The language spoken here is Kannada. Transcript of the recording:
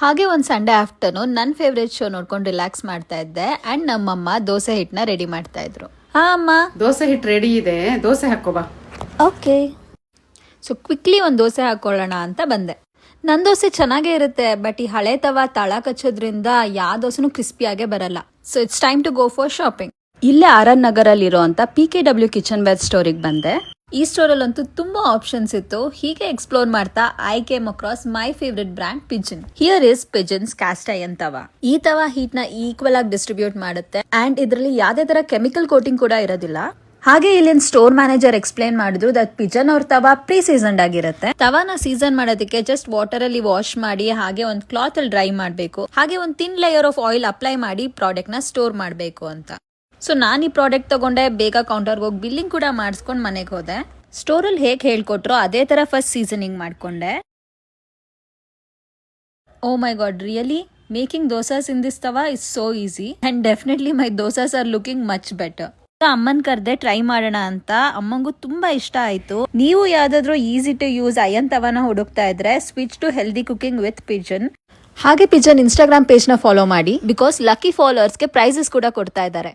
ಹಾಗೆ ಒಂದು ಸಂಡೇ ಆಫ್ಟರ್ನೂನ್ ನನ್ನ ಫೇವ್ರೇಟ್ ಶೋ ನೋಡ್ಕೊಂಡು ರಿಲ್ಯಾಕ್ಸ್ ಮಾಡ್ತಾ ಇದ್ದೆ ಅಂಡ್ ನಮ್ಮಮ್ಮ ದೋಸೆ ಹಿಟ್ಟನ್ನ ರೆಡಿ ಮಾಡ್ತಾ ಇದ್ರು. ಹಾ ಅಮ್ಮ, ದೋಸೆ ಹಿಟ್ಟು ರೆಡಿ ಇದೆ, ದೋಸೆ ಹಾಕೋಬಾ. ಓಕೆ. ಸೊ ಕ್ವಿಕ್ಲಿ ಒಂದು ದೋಸೆ ಹಾಕೊಳ್ಳೋಣ ಅಂತ ಬಂದೆ. ನನ್ನ ದೋಸೆ ಚೆನ್ನಾಗೇ ಇರುತ್ತೆ, ಬಟ್ ಈ ಹಳೆ ತವ ತಳ ಕಚ್ಚೋದ್ರಿಂದ ಯಾವ ದೋಸೆನೂ ಕ್ರಿಸ್ಪಿಯಾಗೇ ಬರಲ್ಲ. So it's time to go for shopping. ಇಲ್ಲೇ RN ನಗರಲ್ಲಿ ಇರುವಂತ PKW ಕಿಚನ್ ವೇರ್ ಸ್ಟೋರಿಗೆ ಬಂದೆ. ಈ ಸ್ಟೋರಲ್ಲಂತೂ ತುಂಬಾ ಆಪ್ಷನ್ಸ್ ಇತ್ತು. ಹೀಗೆ ಎಕ್ಸ್ಪ್ಲೋರ್ ಮಾಡ್ತಾ I came across my favourite brand Pigeon. Here is pigeons caste iron ತವ. ಈ ತವ ಹೀಟ್ ನ ಈಕ್ವಲ್ ಆಗಿ ಡಿಸ್ಟ್ರಿಬ್ಯೂಟ್ ಮಾಡುತ್ತೆ ಅಂಡ್ ಇದರಲ್ಲಿ ಯಾವ್ದೇ ತರ ಕೆಮಿಕಲ್ ಕೋಟಿಂಗ್ ಕೂಡ ಇರೋದಿಲ್ಲ. ಹಾಗೆ ಇಲ್ಲಿನ ಸ್ಟೋರ್ ಮ್ಯಾನೇಜರ್ ಎಕ್ಸ್ಪ್ಲೇನ್ ಮಾಡಿದ್ರು ದಟ್ ಪಿಜನ್ ಅವ್ರ ತವ ಪ್ರೀ ಸೀಸನ್ಡ್ ಆಗಿರುತ್ತೆ. ತವಾನ ಸೀಸನ್ ಮಾಡೋದಕ್ಕೆ ಜಸ್ಟ್ ವಾಟರ್ ಅಲ್ಲಿ ವಾಶ್ ಮಾಡಿ ಹಾಗೆ ಒಂದು ಕ್ಲಾತ್ ಅಲ್ಲಿ ಡ್ರೈ ಮಾಡಬೇಕು. ಹಾಗೆ ಒಂದು thin layer of oil apply ಮಾಡಿ ಪ್ರಾಡಕ್ಟ್ ನ ಸ್ಟೋರ್ ಮಾಡಬೇಕು ಅಂತ. ಸೊ ನಾನು ಈ ಪ್ರಾಡಕ್ಟ್ ತಗೊಂಡೆ, ಬೇಗ ಕೌಂಟರ್ಗೆ ಹೋಗಿ ಬಿಲ್ಲಿಂಗ್ ಕೂಡ ಮಾಡಿಸ್ಕೊಂಡು ಮನೆಗೆ ಹೋದೆ. ಸ್ಟೋರಲ್ಲಿ ಹೇಗೆ ಹೇಳ್ಕೊಟ್ರು ಅದೇ ತರ ಫಸ್ಟ್ ಸೀಸನಿಂಗ್ ಮಾಡ್ಕೊಂಡೆ. Oh my god, really making dosas in this tawa is so easy and definitely my dosas are looking much better. ಅಮ್ಮನ್ ಕರ್ದೆ ಟ್ರೈ ಮಾಡೋಣ ಅಂತ. ಅಮ್ಮಂಗೂ ತುಂಬಾ ಇಷ್ಟ ಆಯ್ತು. ನೀವು ಯಾವ್ದಾದ್ರು ಈಸಿ ಟು ಯೂಸ್ ಅಯನ್ ತವಾನ ಹುಡುಕ್ತಾ ಇದ್ರೆ switch to healthy cooking with Pigeon. ಹಾಗೆ ಪಿಜನ್ ಇನ್ಸ್ಟಾಗ್ರಾಮ್ ಪೇಜ್ ನ ಫಾಲೋ ಮಾಡಿ, ಬಿಕಾಸ್ ಲಕ್ಕಿ ಫಾಲೋವರ್ಸ್ಗೆ ಪ್ರೈಸಸ್ ಕೂಡ ಕೊಡ್ತಾ ಇದ್ದಾರೆ.